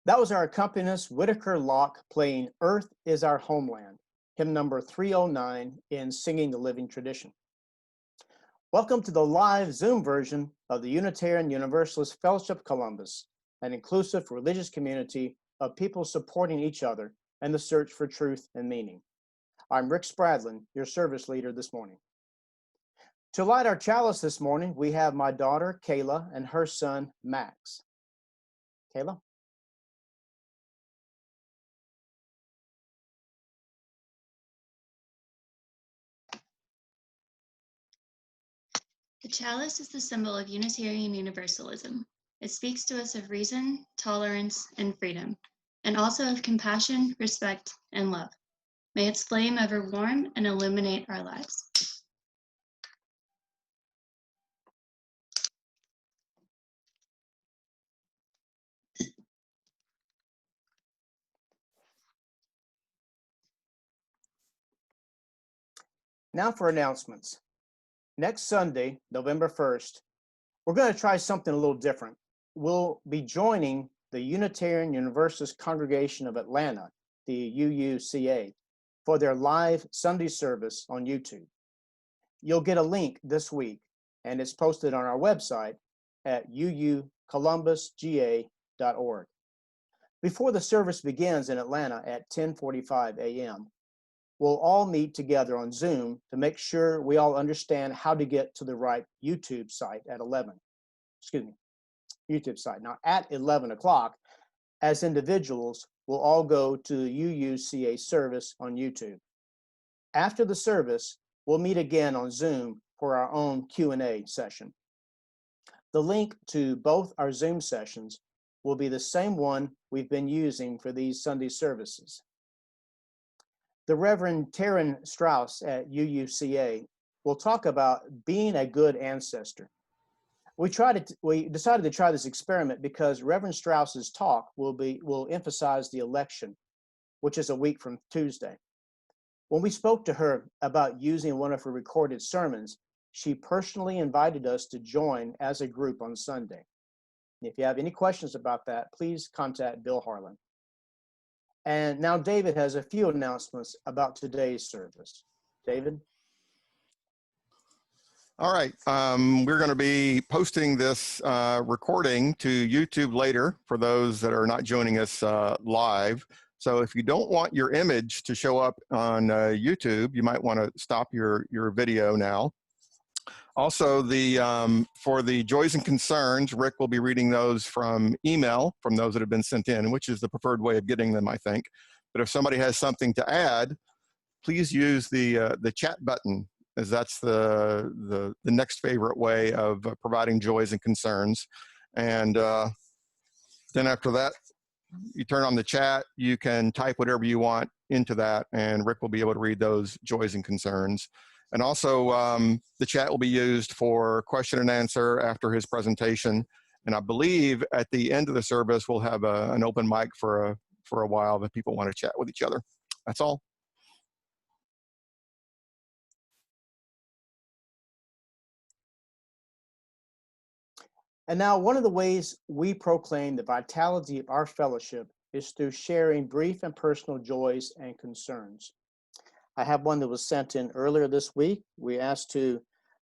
That was our accompanist, Whitaker Locke, playing Earth is Our Homeland, hymn number 309 in Singing the Living Tradition. Welcome to the live Zoom version of the Unitarian Universalist Fellowship Columbus, an inclusive religious community of people supporting each other and the search for truth and meaning. I'm Rick Spradlin, your service leader this morning. To light our chalice this morning, we have my daughter, Kayla, and her son, Max. Kayla? The chalice is the symbol of Unitarian Universalism. It speaks to us of reason, tolerance, and freedom, and also of compassion, respect, and love. May its flame ever warm and illuminate our lives. Now for announcements. Next Sunday, November 1st, we're going to try something a little different. We'll be joining the Unitarian Universalist Congregation of Atlanta, the UUCA, for their live Sunday service on YouTube. You'll get a link this week, and it's posted on our website at ucolumbusga.org. Before the service begins in Atlanta at 10:45 a.m., we'll all meet together on Zoom to make sure we all understand how to get to the right YouTube site at YouTube site. Now at 11 o'clock, as individuals, we'll all go to the UUCA service on YouTube. After the service, we'll meet again on Zoom for our own Q&A session. The link to both our Zoom sessions will be the same one we've been using for these Sunday services. The Reverend Taryn Strauss at UUCA will talk about being a good ancestor. We decided to try this experiment because Reverend Strauss's talk will emphasize the election, which is a week from Tuesday. When we spoke to her about using one of her recorded sermons, she personally invited us to join as a group on Sunday. If you have any questions about that, please contact Bill Harlan. And now David has a few announcements about today's service. David? All right, we're going to be posting this recording to YouTube later for those that are not joining us live. So if you don't want your image to show up on YouTube, you might want to stop your video now. Also, for the joys and concerns, Rick will be reading those from email from those that have been sent in, which is the preferred way of getting them, I think. But if somebody has something to add, please use the chat button, as that's the next favorite way of providing joys and concerns. And then after that, you turn on the chat, you can type whatever you want into that, and Rick will be able to read those joys and concerns. And also, the chat will be used for question and answer after his presentation. And I believe at the end of the service, we'll have an open mic for a while that people want to chat with each other. That's all. And now one of the ways we proclaim the vitality of our fellowship is through sharing brief and personal joys and concerns. I have one that was sent in earlier this week. We asked to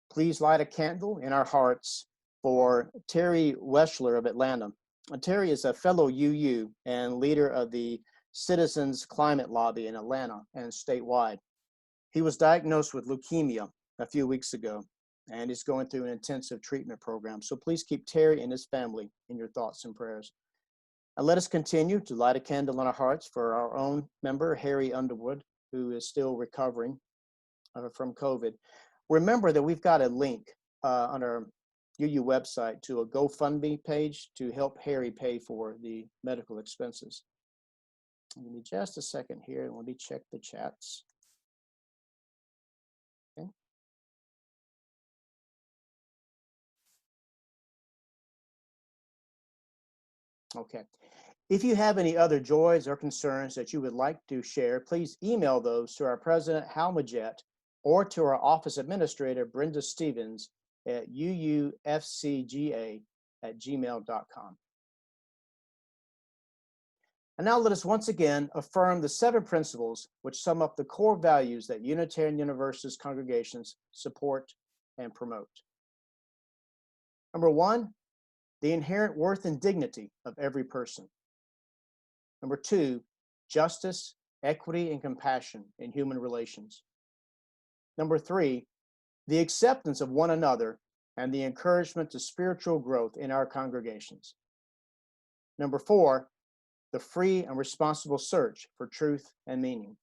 please light a candle in our hearts for Terry Weschler of Atlanta. Terry is a fellow UU and leader of the Citizens Climate Lobby in Atlanta and statewide. He was diagnosed with leukemia a few weeks ago and is going through an intensive treatment program. So please keep Terry and his family in your thoughts and prayers. And let us continue to light a candle in our hearts for our own member, Harry Underwood, who is still recovering from COVID. Remember that we've got a link on our UU website to a GoFundMe page to help Harry pay for the medical expenses. Give me just a second here, and let me check the chats. Okay. Okay. If you have any other joys or concerns that you would like to share, please email those to our president, Hal Majette, or to our office administrator, Brenda Stevens, at uufcga@gmail.com. And now let us once again affirm the 7 principles which sum up the core values that Unitarian Universalist congregations support and promote. Number 1, the inherent worth and dignity of every person. Number 2, justice, equity, and compassion in human relations. Number 3, the acceptance of one another and the encouragement to spiritual growth in our congregations. Number 4, the free and responsible search for truth and meaning.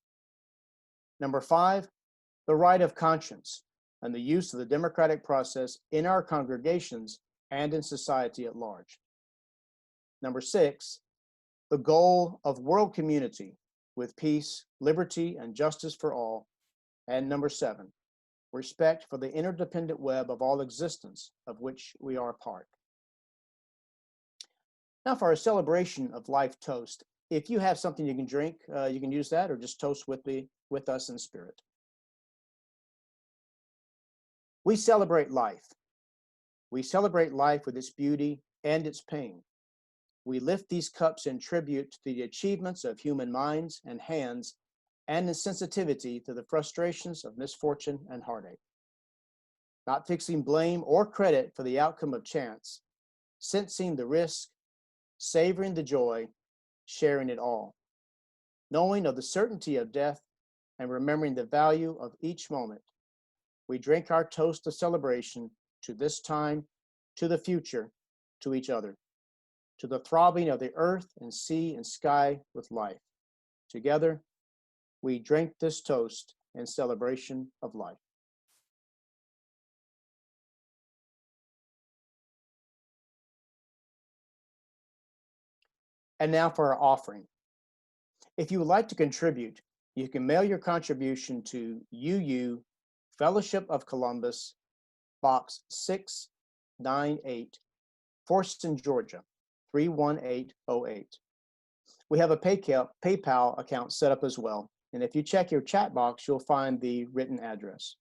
Number 5, the right of conscience and the use of the democratic process in our congregations and in society at large. Number 6, the goal of world community with peace, liberty, and justice for all. And number 7, respect for the interdependent web of all existence of which we are a part. Now for our celebration of life toast. If you have something you can drink, you can use that or just toast with us in spirit. We celebrate life. We celebrate life with its beauty and its pain. We lift these cups in tribute to the achievements of human minds and hands and in sensitivity to the frustrations of misfortune and heartache. Not fixing blame or credit for the outcome of chance, sensing the risk, savoring the joy, sharing it all, knowing of the certainty of death and remembering the value of each moment. We drink our toast of celebration to this time, to the future, to each other, to the throbbing of the earth and sea and sky with life. Together, we drink this toast in celebration of life. And now for our offering. If you would like to contribute, you can mail your contribution to UU Fellowship of Columbus, Box 698, Forston, Georgia, 31808. We have a PayPal account set up as well. And if you check your chat box, you'll find the written address.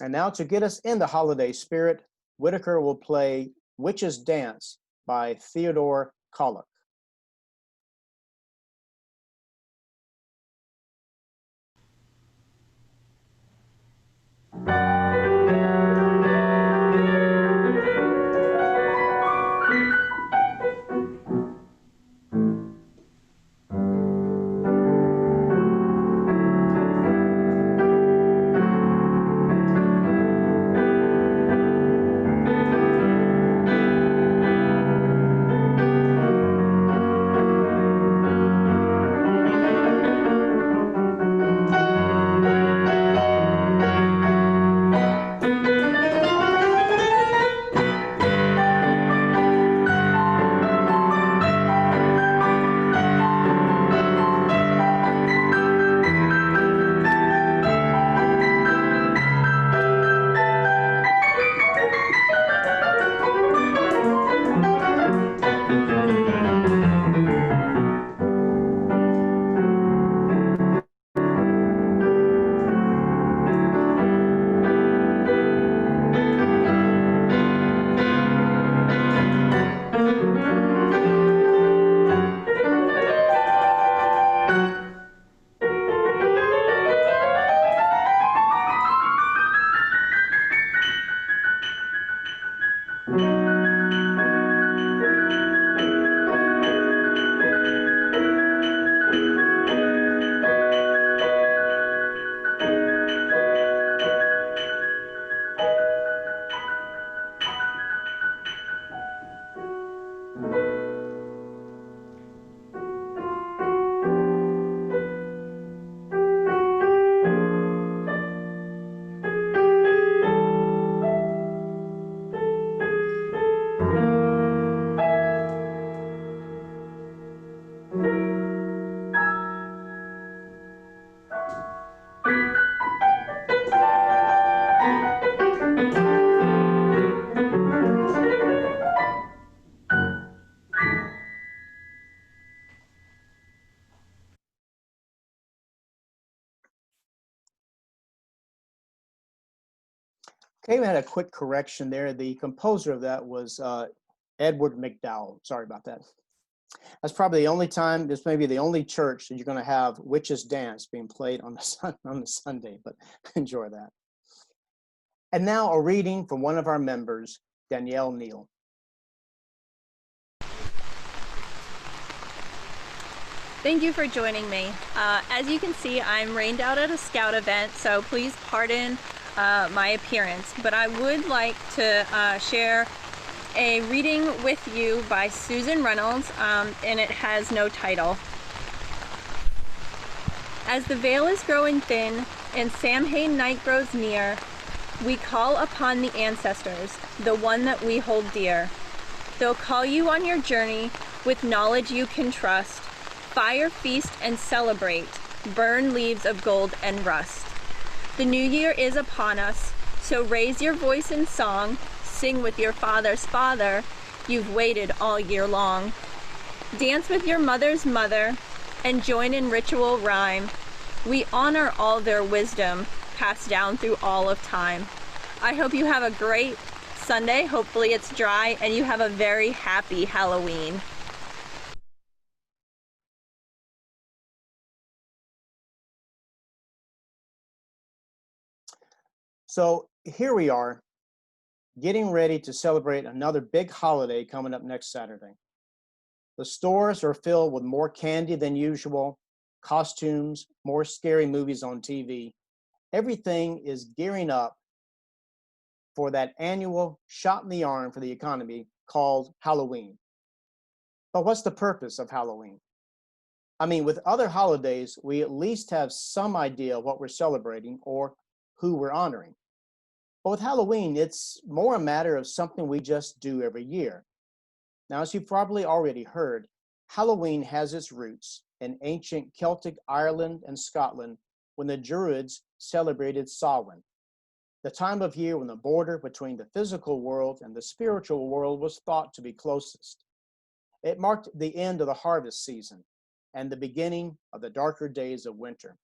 And now to get us in the holiday spirit, Whitaker will play Witch's Dance by Theodore Kollek. Okay, we had a quick correction there. The composer of that was Edward McDowell. Sorry about that. That's probably the only time, this may be the only church that you're going to have witches dance being played on the Sunday, but enjoy that. And now a reading from one of our members, Danielle Neal. Thank you for joining me. As you can see, I'm rained out at a scout event, so please pardon my appearance. But I would like to share a reading with you by Susan Reynolds, and it has no title. As the veil is growing thin and Samhain night grows near, we call upon the ancestors, the one that we hold dear. They'll call you on your journey with knowledge you can trust. Fire, feast, and celebrate. Burn leaves of gold and rust. The new year is upon us, so raise your voice in song. Sing with your father's father. You've waited all year long. Dance with your mother's mother and join in ritual rhyme. We honor all their wisdom passed down through all of time. I hope you have a great Sunday. Hopefully it's dry and you have a very happy Halloween. So here we are, getting ready to celebrate another big holiday coming up next Saturday. The stores are filled with more candy than usual, costumes, more scary movies on TV. Everything is gearing up for that annual shot in the arm for the economy called Halloween. But what's the purpose of Halloween? I mean, with other holidays, we at least have some idea what we're celebrating or who we're honoring. But with Halloween, it's more a matter of something we just do every year. Now, as you've probably already heard, Halloween has its roots in ancient Celtic Ireland and Scotland when the Druids celebrated Samhain, the time of year when the border between the physical world and the spiritual world was thought to be closest. It marked the end of the harvest season and the beginning of the darker days of winter.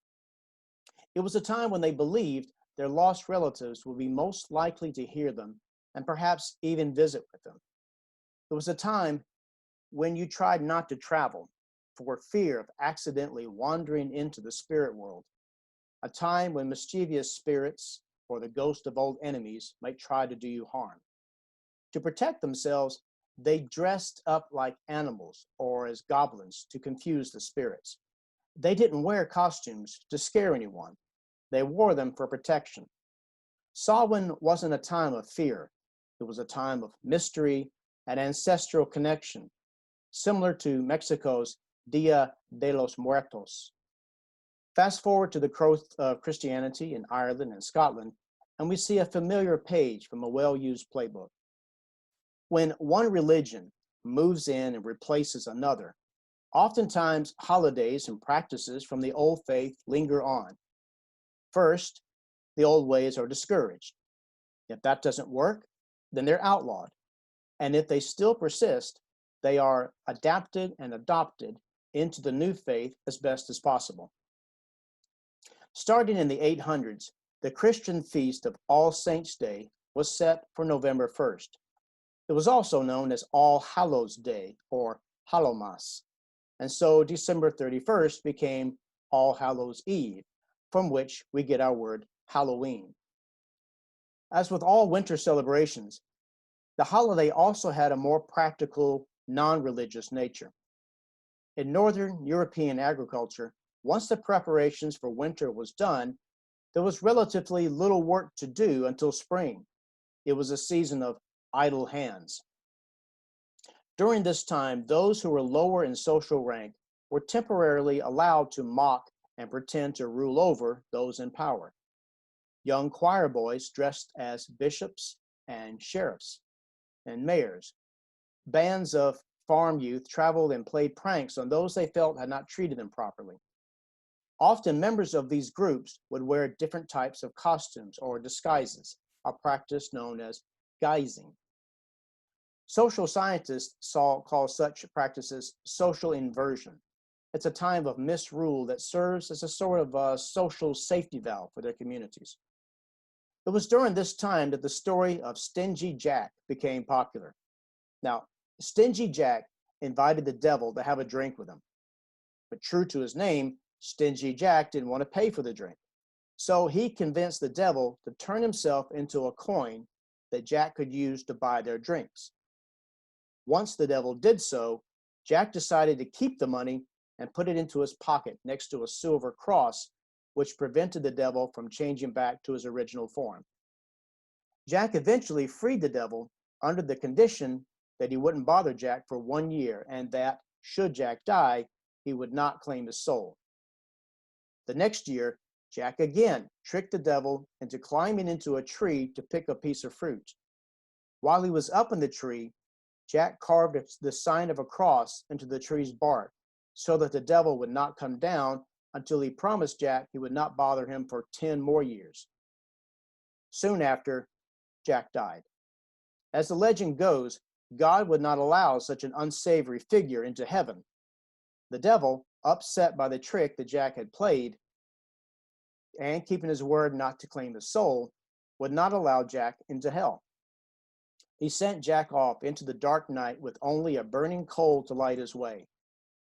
It was a time when they believed their lost relatives would be most likely to hear them and perhaps even visit with them. It was a time when you tried not to travel for fear of accidentally wandering into the spirit world, a time when mischievous spirits or the ghost of old enemies might try to do you harm. To protect themselves, they dressed up like animals or as goblins to confuse the spirits. They didn't wear costumes to scare anyone. They wore them for protection. Samhain wasn't a time of fear. It was a time of mystery and ancestral connection, similar to Mexico's Dia de los Muertos. Fast forward to the growth of Christianity in Ireland and Scotland, and we see a familiar page from a well-used playbook. When one religion moves in and replaces another, oftentimes holidays and practices from the old faith linger on. First, the old ways are discouraged. If that doesn't work, then they're outlawed. And if they still persist, they are adapted and adopted into the new faith as best as possible. Starting in the 800s, the Christian feast of All Saints' Day was set for November 1st. It was also known as All Hallows' Day or Hallowmas. And so December 31st became All Hallows' Eve, from which we get our word Halloween. As with all winter celebrations, the holiday also had a more practical, non-religious nature. In Northern European agriculture, once the preparations for winter was done, there was relatively little work to do until spring. It was a season of idle hands. During this time, those who were lower in social rank were temporarily allowed to mock and pretend to rule over those in power. Young choir boys dressed as bishops and sheriffs and mayors. Bands of farm youth traveled and played pranks on those they felt had not treated them properly. Often members of these groups would wear different types of costumes or disguises, a practice known as guising. Social scientists call such practices social inversion. It's a time of misrule that serves as a sort of a social safety valve for their communities. It was during this time that the story of Stingy Jack became popular. Now, Stingy Jack invited the devil to have a drink with him. But true to his name, Stingy Jack didn't want to pay for the drink. So he convinced the devil to turn himself into a coin that Jack could use to buy their drinks. Once the devil did so, Jack decided to keep the money and put it into his pocket next to a silver cross, which prevented the devil from changing back to his original form. Jack eventually freed the devil under the condition that he wouldn't bother Jack for 1 year and that, should Jack die, he would not claim his soul. The next year, Jack again tricked the devil into climbing into a tree to pick a piece of fruit. While he was up in the tree, Jack carved the sign of a cross into the tree's bark so that the devil would not come down until he promised Jack he would not bother him for 10 more years. Soon after, Jack died. As the legend goes, God would not allow such an unsavory figure into heaven. The devil, upset by the trick that Jack had played, and keeping his word not to claim his soul, would not allow Jack into hell. He sent Jack off into the dark night with only a burning coal to light his way.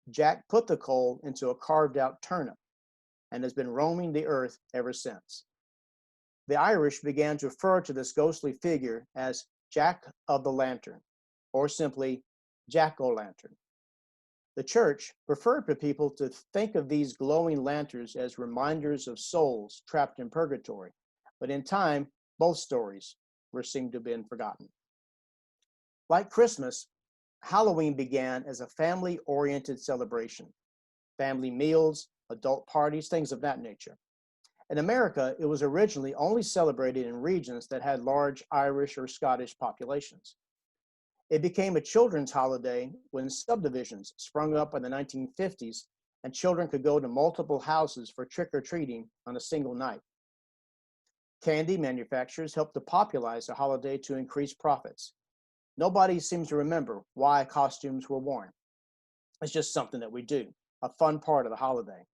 Jack put the coal into a carved-out turnip and has been roaming the earth ever since. The Irish began to refer to this ghostly figure as Jack of the Lantern, or simply Jack-o'-lantern. The church preferred for people to think of these glowing lanterns as reminders of souls trapped in purgatory, but in time, both stories seem to have been forgotten. Like Christmas, Halloween began as a family-oriented celebration. Family meals, adult parties, things of that nature. In America, it was originally only celebrated in regions that had large Irish or Scottish populations. It became a children's holiday when subdivisions sprung up in the 1950s and children could go to multiple houses for trick-or-treating on a single night. Candy manufacturers helped to popularize the holiday to increase profits. Nobody seems to remember why costumes were worn. It's just something that we do, a fun part of the holiday.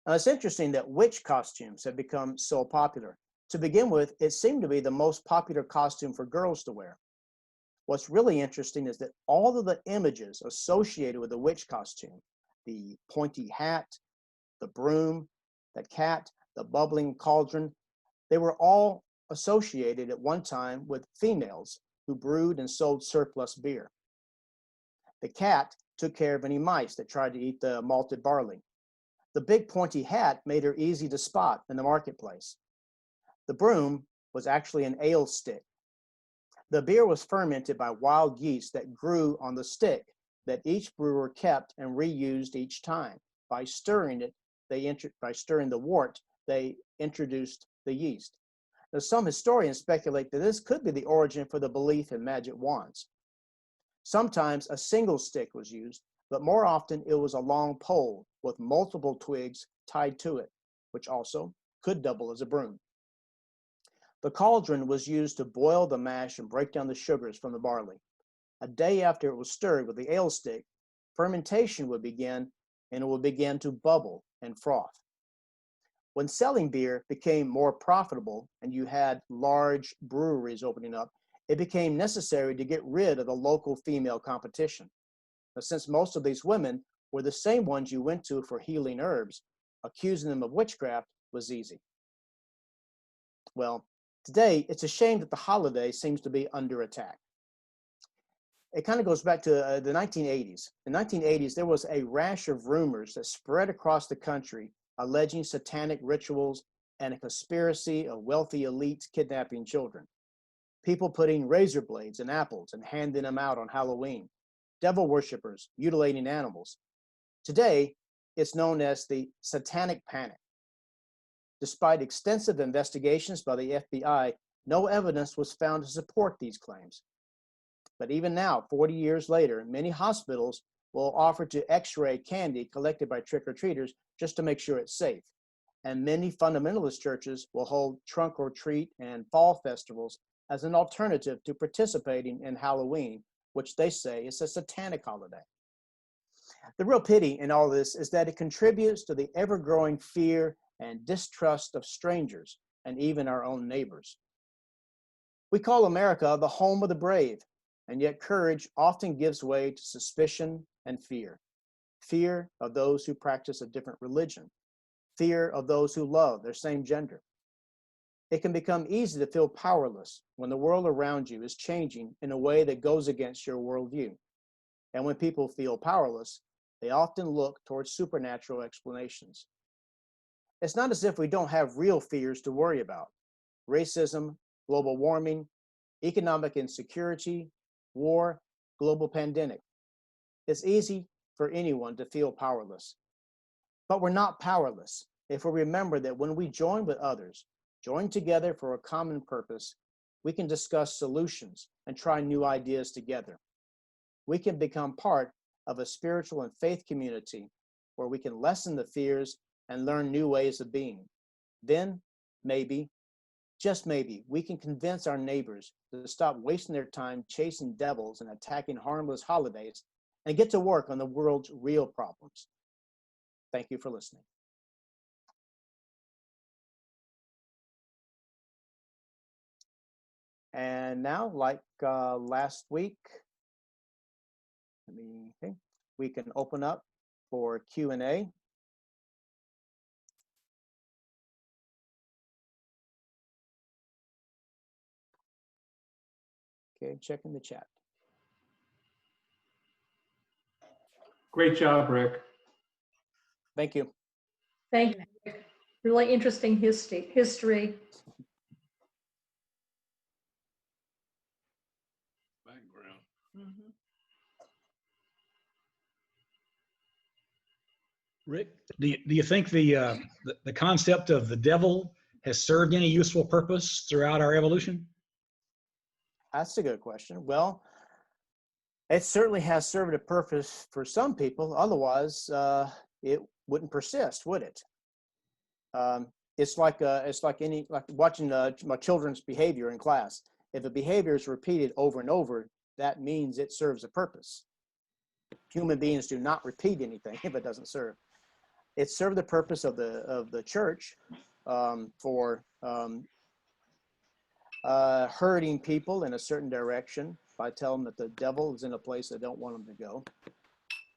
Now, it's interesting that witch costumes have become so popular. To begin with, it seemed to be the most popular costume for girls to wear. What's really interesting is that all of the images associated with the witch costume, the pointy hat, the broom, the cat, the bubbling cauldron, they were all associated at one time with females who brewed and sold surplus beer. The cat took care of any mice that tried to eat the malted barley. The big pointy hat made her easy to spot in the marketplace. The broom was actually an ale stick. The beer was fermented by wild yeast that grew on the stick that each brewer kept and reused each time. By stirring the wort, they introduced the yeast. Now, some historians speculate that this could be the origin for the belief in magic wands. Sometimes a single stick was used, but more often it was a long pole with multiple twigs tied to it, which also could double as a broom. The cauldron was used to boil the mash and break down the sugars from the barley. A day after it was stirred with the ale stick, fermentation would begin and it would begin to bubble and froth. When selling beer became more profitable and you had large breweries opening up, it became necessary to get rid of the local female competition. Now, since most of these women were the same ones you went to for healing herbs, accusing them of witchcraft was easy. Well, today, it's a shame that the holiday seems to be under attack. It kind of goes back to the 1980s. In the 1980s, there was a rash of rumors that spread across the country alleging satanic rituals and a conspiracy of wealthy elites kidnapping children. People putting razor blades in apples and handing them out on Halloween. Devil worshippers mutilating animals. Today, it's known as the Satanic Panic. Despite extensive investigations by the FBI, no evidence was found to support these claims. But even now, 40 years later, many hospitals will offer to x-ray candy collected by trick-or-treaters just to make sure it's safe. And many fundamentalist churches will hold trunk or treat and fall festivals as an alternative to participating in Halloween, which they say is a satanic holiday. The real pity in all this is that it contributes to the ever-growing fear and distrust of strangers and even our own neighbors. We call America the home of the brave, And yet courage often gives way to suspicion and fear. Fear of those who practice a different religion. Fear of those who love their same gender. It can become easy to feel powerless when the world around you is changing in a way that goes against your worldview. And when people feel powerless, they often look towards supernatural explanations. It's not as if we don't have real fears to worry about. Racism, global warming, economic insecurity, war, global pandemic. It's easy for anyone to feel powerless. But we're not powerless if we remember that when we join with others, join together for a common purpose, we can discuss solutions and try new ideas together. We can become part of a spiritual and faith community where we can lessen the fears and learn new ways of being. Then, maybe, just maybe, we can convince our neighbors to stop wasting their time chasing devils and attacking harmless holidays and get to work on the world's real problems. Thank you for listening. And now, like last week, we can open up for Q&A. Okay, checking the chat. Great job, Rick. Thank you. Thank you, Rick. Really interesting history. Background. Rick, do you think the concept of the devil has served any useful purpose throughout our evolution? That's a good question. Well, it certainly has served a purpose for some people. Otherwise, it wouldn't persist, would it? It's like watching my children's behavior in class. If a behavior is repeated over and over, that means it serves a purpose. Human beings do not repeat anything if it doesn't serve. It served the purpose of the church for herding people in a certain direction by telling them that the devil is in a place they don't want them to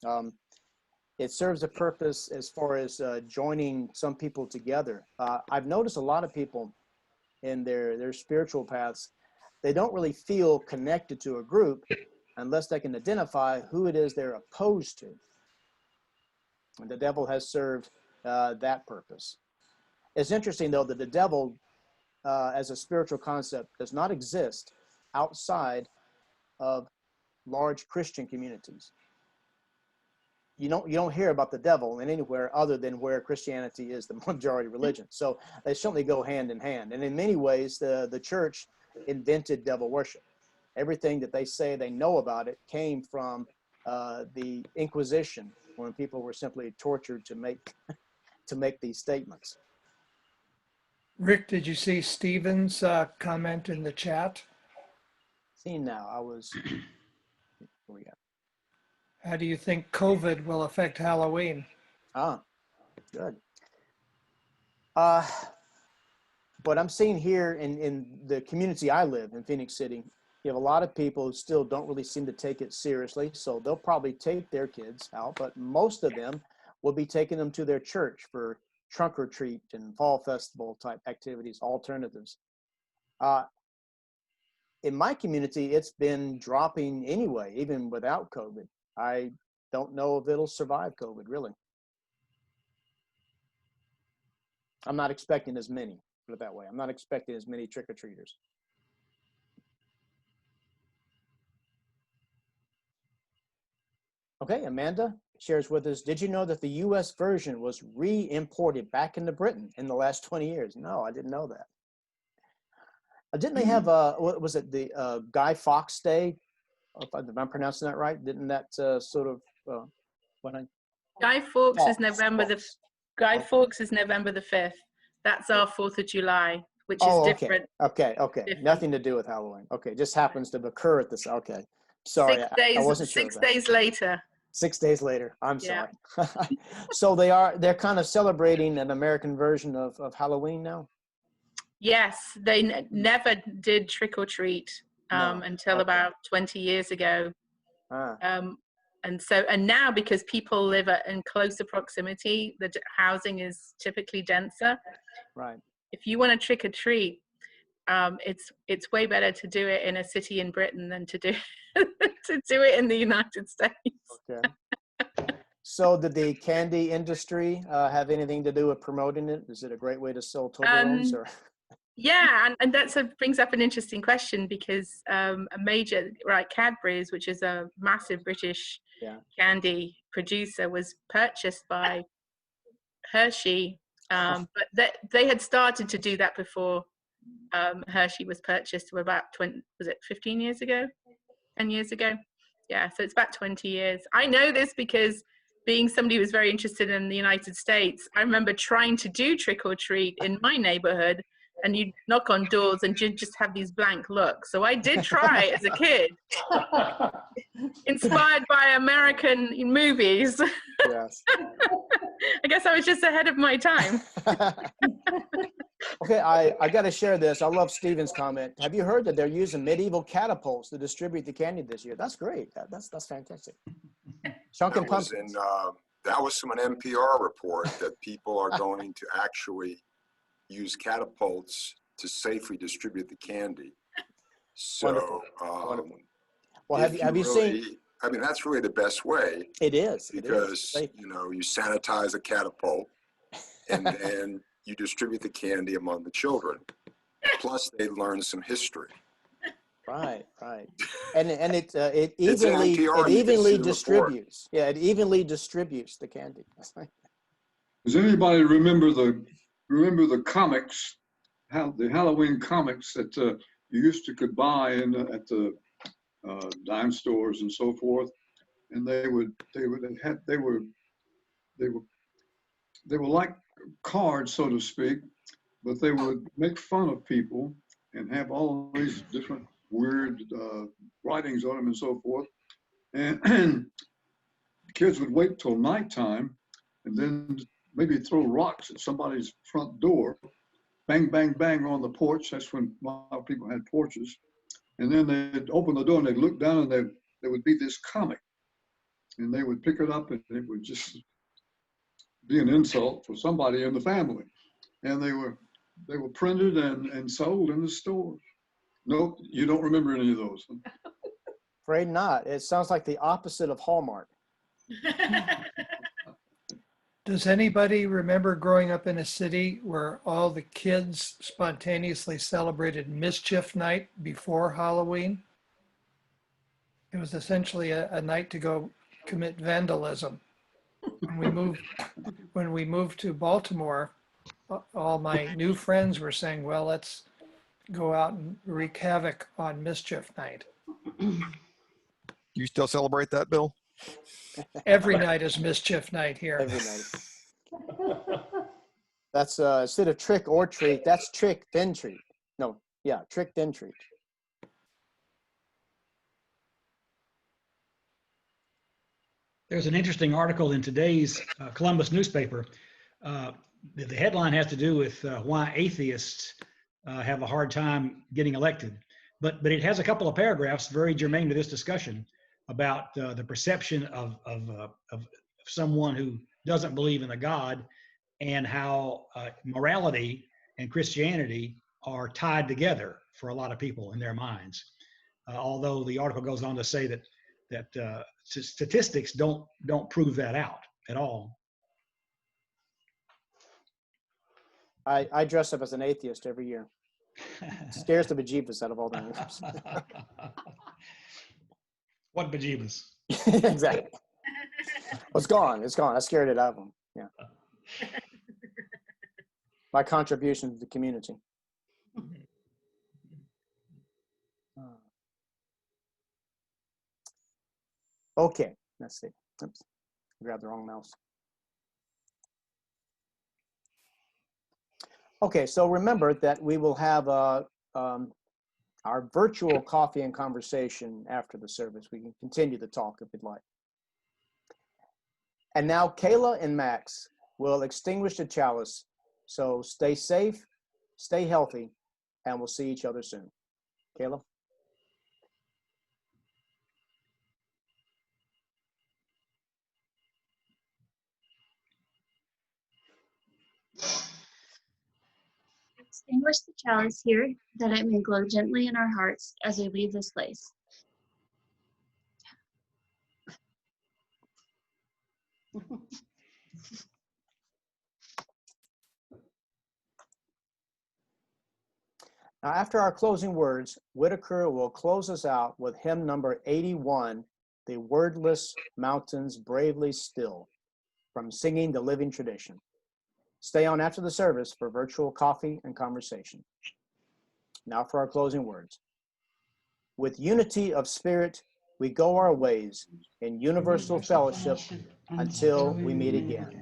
go. It serves a purpose as far as joining some people together. I've noticed a lot of people in their spiritual paths, they don't really feel connected to a group unless they can identify who it is they're opposed to. And the devil has served that purpose. It's interesting, though, that the devil as a spiritual concept does not exist outside of large Christian communities. You don't hear about the devil in anywhere other than where Christianity is the majority religion. So they certainly go hand in hand. And in many ways, the church invented devil worship. Everything that they say they know about it came from the Inquisition, when people were simply tortured to make these statements. Rick, did you see Stephen's comment in the chat? See now, where we at? How do you think COVID will affect Halloween? Good. What I'm seeing here in the community I live in, Phoenix City, you have a lot of people who still don't really seem to take it seriously. So they'll probably take their kids out, but most of them will be taking them to their church for trunk or treat and fall festival type activities, alternatives. In my community, it's been dropping anyway, even without COVID. I don't know if it'll survive COVID, really. I'm not expecting as many, put it that way. I'm not expecting as many trick-or-treaters. Okay, Amanda shares with us, did you know that the US version was re-imported back into Britain in the last 20 years? No, I didn't know that. Didn't they have, what was it, the Guy Fawkes Day? If I'm pronouncing that right, didn't that sort of, Guy Fawkes is Fawkes, November the Fawkes. Guy Fawkes is November the 5th. That's our 4th of July, which is different. Okay. Different. Nothing to do with Halloween. Okay, just happens to occur at this. Okay, sorry, I wasn't sure. 6 days later. 6 days later. I'm Yeah. sorry. So they're kind of celebrating an American version of Halloween now. Yes, they never did trick or treat No. until Okay. about 20 years ago. Ah, And now, because people live in closer proximity, the housing is typically denser. right. If you want to trick or treat, it's way better to do it in a city in Britain than to do to do it in the United States. Okay. So did the candy industry have anything to do with promoting it? Is it a great way to sell Toblerones? Or Yeah, and that brings up an interesting question, because a major, right, Cadbury's, which is a massive British yeah. candy producer, was purchased by Hershey, but they had started to do that before Hershey was purchased about 15 years ago, 10 years ago? Yeah, so it's about 20 years. I know this because, being somebody who was very interested in the United States, I remember trying to do trick or treat in my neighborhood, and you'd knock on doors and you'd just have these blank looks. So I did try as a kid, inspired by American movies. Yes. I guess I was just ahead of my time. Okay, I got to share this. I love Stephen's comment. Have you heard that they're using medieval catapults to distribute the candy this year? That's great. That's fantastic. Chunkin' pumpkins. That was from an NPR report that people are going to actually use catapults to safely distribute the candy. So, Wonderful. Wonderful. Well, have you seen? I mean, that's really the best way. It is. Because, you know, you sanitize a catapult and then you distribute the candy among the children. Plus, they learn some history. Right, right. And it evenly distributes. Yeah, it evenly distributes the candy. Does anybody remember the comics, the Halloween comics that you used to could buy at the dime stores and so forth? And they were like cards, so to speak, but they would make fun of people and have all these different weird writings on them and so forth. And kids would wait till nighttime and then maybe throw rocks at somebody's front door, bang, bang, bang on the porch. That's when a lot of people had porches. And then they'd open the door and they'd look down and there would be this comic. And they would pick it up and it would just be an insult for somebody in the family. And they were printed and sold in the stores. Nope, you don't remember any of those. Afraid not. It sounds like the opposite of Hallmark. Does anybody remember growing up in a city where all the kids spontaneously celebrated Mischief Night before Halloween? It was essentially a night to go commit vandalism. When we moved to Baltimore, all my new friends were saying, well, let's go out and wreak havoc on Mischief Night. You still celebrate that, Bill? Every night is Mischief Night here. Every night. That's instead of trick or treat, that's trick then treat. No, yeah, trick then treat. There's an interesting article in today's Columbus newspaper. The headline has to do with why atheists have a hard time getting elected. But it has a couple of paragraphs very germane to this discussion about the perception of someone who doesn't believe in a God, and how morality and Christianity are tied together for a lot of people in their minds. Although the article goes on to say that statistics don't prove that out at all. I dress up as an atheist every year. Scares the bejeebus out of all the neighbors. What bejeebus? Exactly. Well, it's gone. It's gone. I scared it out of them. Yeah. My contribution to the community. Okay. Let's see. Oops. Grab the wrong mouse. Okay, so remember that we will have our virtual coffee and conversation after the service. We can continue the talk if you'd like. And now Kayla and Max will extinguish the chalice. So stay safe, stay healthy, and we'll see each other soon. Kayla? Extinguish the chalice here, that it may glow gently in our hearts as we leave this place. Now, after our closing words, Whitaker will close us out with hymn number 81, The Wordless Mountains Bravely Still, from Singing the Living Tradition. Stay on after the service for virtual coffee and conversation. Now for our closing words. With unity of spirit, we go our ways in universal fellowship until we meet again.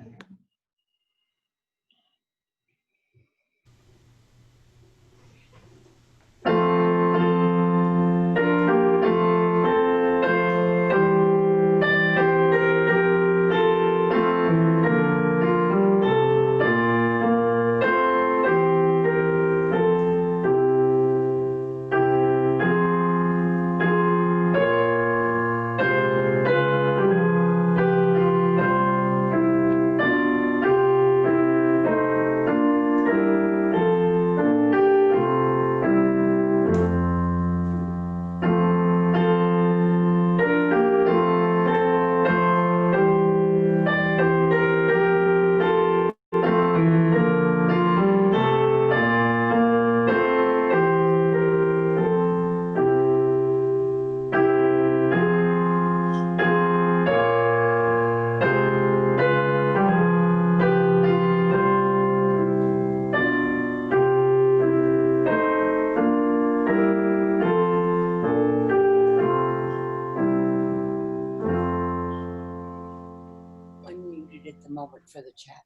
Unmuted at the moment for the chat.